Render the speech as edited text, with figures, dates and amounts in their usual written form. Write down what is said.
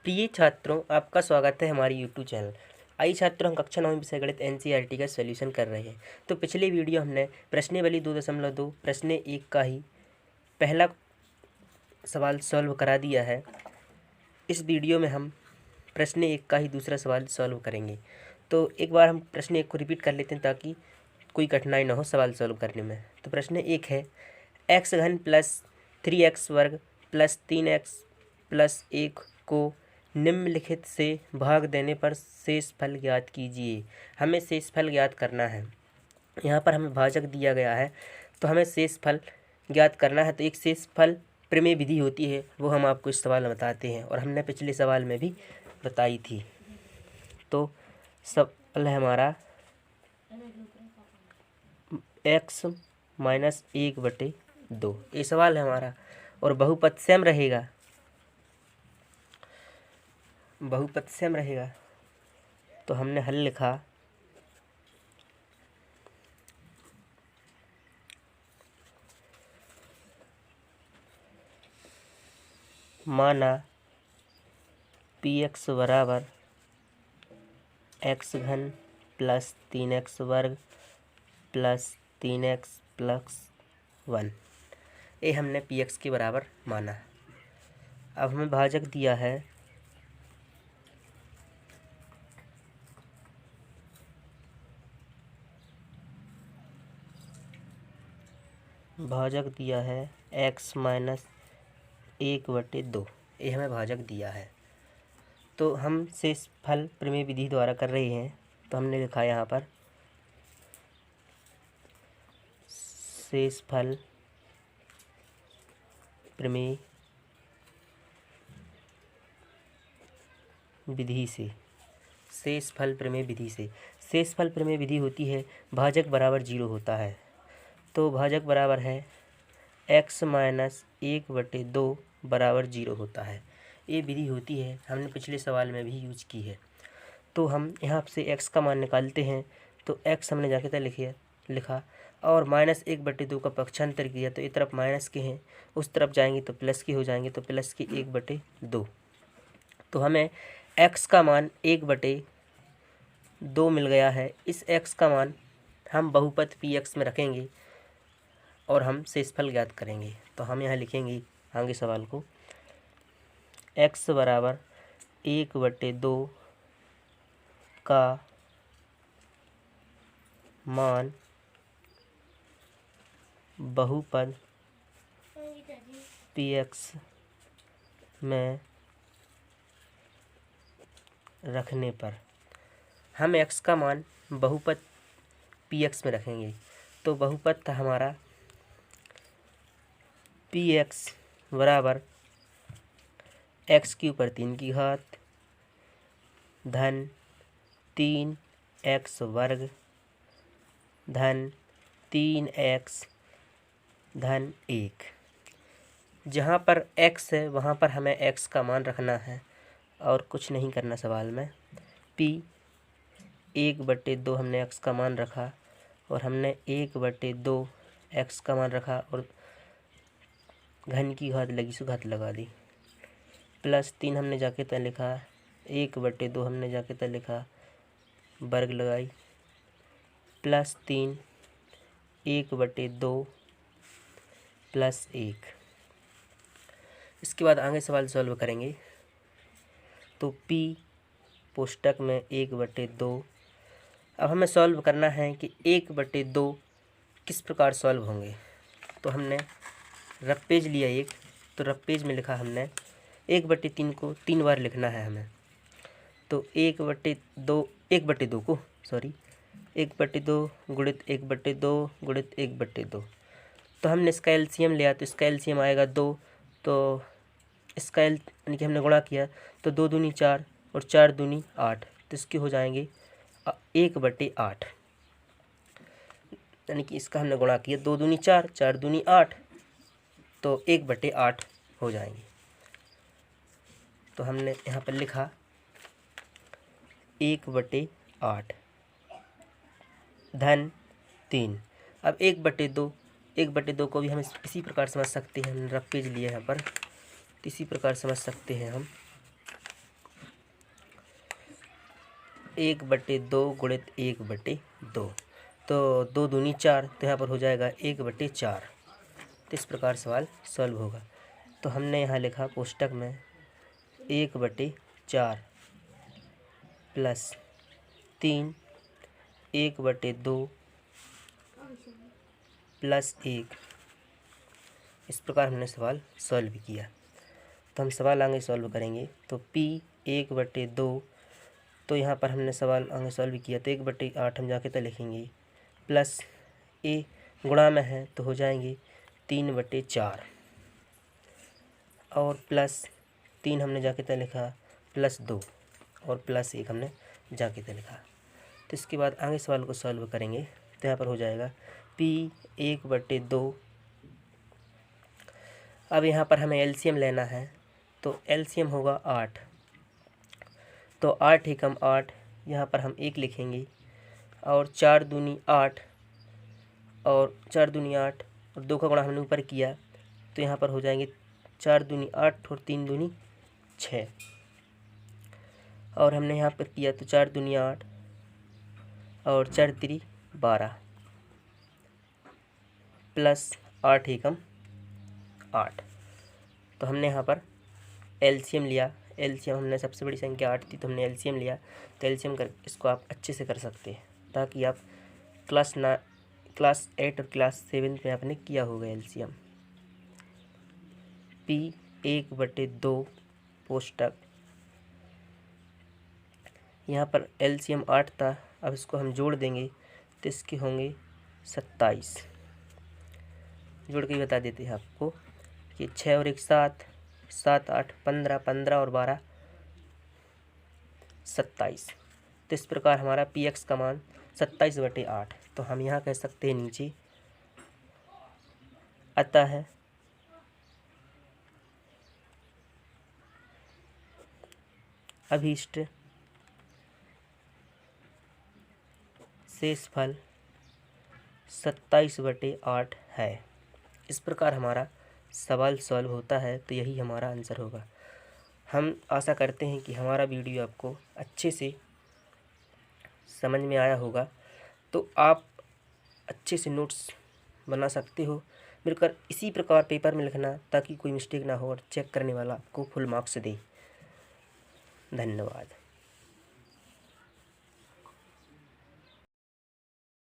प्रिय छात्रों, आपका स्वागत है हमारे यूट्यूब चैनल। आइए छात्रों, हम कक्षा 9 विषय गणित एनसीईआरटी का सॉल्यूशन कर रहे हैं। तो पिछले वीडियो हमने प्रश्नावली 2.2 प्रश्न 1 का ही पहला सवाल सॉल्व करा दिया है। इस वीडियो में हम प्रश्न 1 का ही दूसरा सवाल सॉल्व करेंगे। तो एक बार हम प्रश्न 1 को रिपीट कर लेते हैं ताकि कोई कठिनाई ना हो सवाल सॉल्व करने में। तो प्रश्न 1 है, एक्स घन प्लस 3x वर्ग प्लस 3x प्लस 1 को निम्नलिखित से भाग देने पर शेष फल ज्ञात कीजिए। हमें शेष फल ज्ञात करना है। यहाँ पर हमें भाजक दिया गया है तो हमें शेष फल ज्ञात करना है। तो एक शेष फल प्रमेय विधि होती है, वो हम आपको इस सवाल में बताते हैं और हमने पिछले सवाल में भी बताई थी। तो सवाल है हमारा x माइनस 1/2 ये सवाल है हमारा। और बहुपद सेम रहेगा, तो हमने हल लिखा माना px बराबर x घन प्लस 3x वर्ग प्लस 3x प्लस 1। ये हमने px के बराबर माना। अब हमें भाजक दिया है x माइनस 1/2। ये हमें भाजक दिया है। तो हम शेष फल प्रमेय विधि द्वारा कर रहे हैं। तो हमने लिखा यहाँ पर शेष फल प्रमेय विधि से। शेष फल प्रमेय विधि होती है भाजक बराबर 0 होता है। तो भाजक बराबर है x माइनस 1/2 बराबर 0 होता है। ये विधि होती है, हमने पिछले सवाल में भी यूज की है। तो हम यहाँ से x का मान निकालते हैं। तो x हमने जाके तक लिखा और माइनस 1/2 का पक्षांतर किया। तो इस तरफ माइनस के हैं, उस तरफ जाएंगे तो प्लस के हो जाएंगे। तो प्लस के 1/2। तो हमें x का मान 1/2 मिल गया है। इस x का मान हम बहुपद px में रखेंगे और हम शेषफल ज्ञात करेंगे। तो हम यहाँ लिखेंगे आगे सवाल को, x बराबर 1/2 का मान बहुपद px में रखने पर। हम x का मान बहुपद px में रखेंगे। तो बहुपद था हमारा px बराबर x³ धन 3x वर्ग धन 3x धन 1। जहाँ पर x है वहाँ पर हमें x का मान रखना है और कुछ नहीं करना सवाल में। p 1/2 हमने x का मान रखा और हमने 1/2 x का मान रखा और घन की घात लगी सो घात लगा दी। प्लस 3 हमने जाके तय लिखा, 1/2 हमने जाके तय लिखा, वर्ग लगाई। Plus 3 1/2 plus 1। इसके बाद आगे सवाल सॉल्व करेंगे। तो p पुस्तक में 1/2। अब हमें सॉल्व करना है कि 1/2 किस प्रकार सॉल्व होंगे। तो हमने रफ पेज लिया एक, तो रफ पेज में लिखा हमने 1/3 को 3 बार लिखना है हमें। तो 1/2 को 1/2 गुणित 1/2 गुणित 1/2। तो हमने इसका एलसीएम लिया, तो इसका एलसीएम आएगा 2। तो इसका यानी कि हमने गुणा किया तो 2 दूनी 4 और 4 दूनी 8। तो इसके हो जाएंगे 1/8। यानी कि इसका हमने गुणा किया 2 दूनी 4 4 दूनी 8, तो 1/8 हो जाएंगे। तो हमने यहाँ पर लिखा 1/8 धन 3। अब 1/2 को भी हम इसी प्रकार समझ सकते हैं। हमने रफ पेज लिया यहाँ पर, इसी प्रकार समझ सकते हैं हम 1/2 गुणित 1/2, तो 2 दूनी 4, तो यहाँ पर हो जाएगा 1/4। तो इस प्रकार सवाल सॉल्व होगा। तो हमने यहाँ लिखा कोष्टक में 1/4 प्लस 3 1/2 प्लस 1। इस प्रकार हमने सवाल सॉल्व किया। तो हम सवाल आगे सॉल्व करेंगे। तो P 1/2, तो यहाँ पर हमने सवाल आगे सॉल्व किया तो 1/8 हम जाके तो लिखेंगे, प्लस A गुणा में है तो हो जाएंगे 3/4, और प्लस 3 हमने जाके तो लिखा, प्लस 2 और प्लस 1 हमने जाके तो लिखा। तो इसके बाद आगे सवाल को सॉल्व करेंगे तो यहाँ पर हो जाएगा P 1/2। अब यहाँ पर हमें एलसीएम लेना है, तो एलसीएम होगा 8, तो 8 एकम 8, यहाँ पर हम 1 लिखेंगे, और 4 दूनी 8, और 4 दूनी 8 और 2 का गुणा हमने ऊपर किया तो यहाँ पर हो जाएंगे 4 दूनी 8 और 3 दूनी 6, और हमने यहाँ पर किया तो 4 दूनी 8 और 4 3 12 प्लस 8 एकम 8। तो हमने यहाँ पर एलसीएम लिया। एलसीएम हमने सबसे बड़ी संख्या 8 थी तो हमने एलसीएम लिया। तो एलसीएम कर इसको आप अच्छे से कर सकते हैं ताकि आप क्लास 8 और क्लास 7 में आपने किया होगा एलसीएम। P 1/2 कोष्टक, यहाँ पर एलसीएम 8 था, अब इसको हम जोड़ देंगे तो इसके होंगे 27। जोड़ के बता देते हैं आपको कि 6 और 1 7, 7 8 15, 15 और 12 27। तो इस प्रकार हमारा Px का मान 27/8। तो हम यहाँ कह सकते हैं नीचे, अतः अभीष्ट शेषफल 27/8 है। इस प्रकार हमारा सवाल सॉल्व होता है। तो यही हमारा आंसर होगा। हम आशा करते हैं कि हमारा वीडियो आपको अच्छे से समझ में आया होगा। तो आप अच्छे से नोट्स बना सकते हो, मिलकर इसी प्रकार पेपर में लिखना ताकि कोई मिस्टेक ना हो और चेक करने वाला आपको फुल मार्क्स दे। धन्यवाद।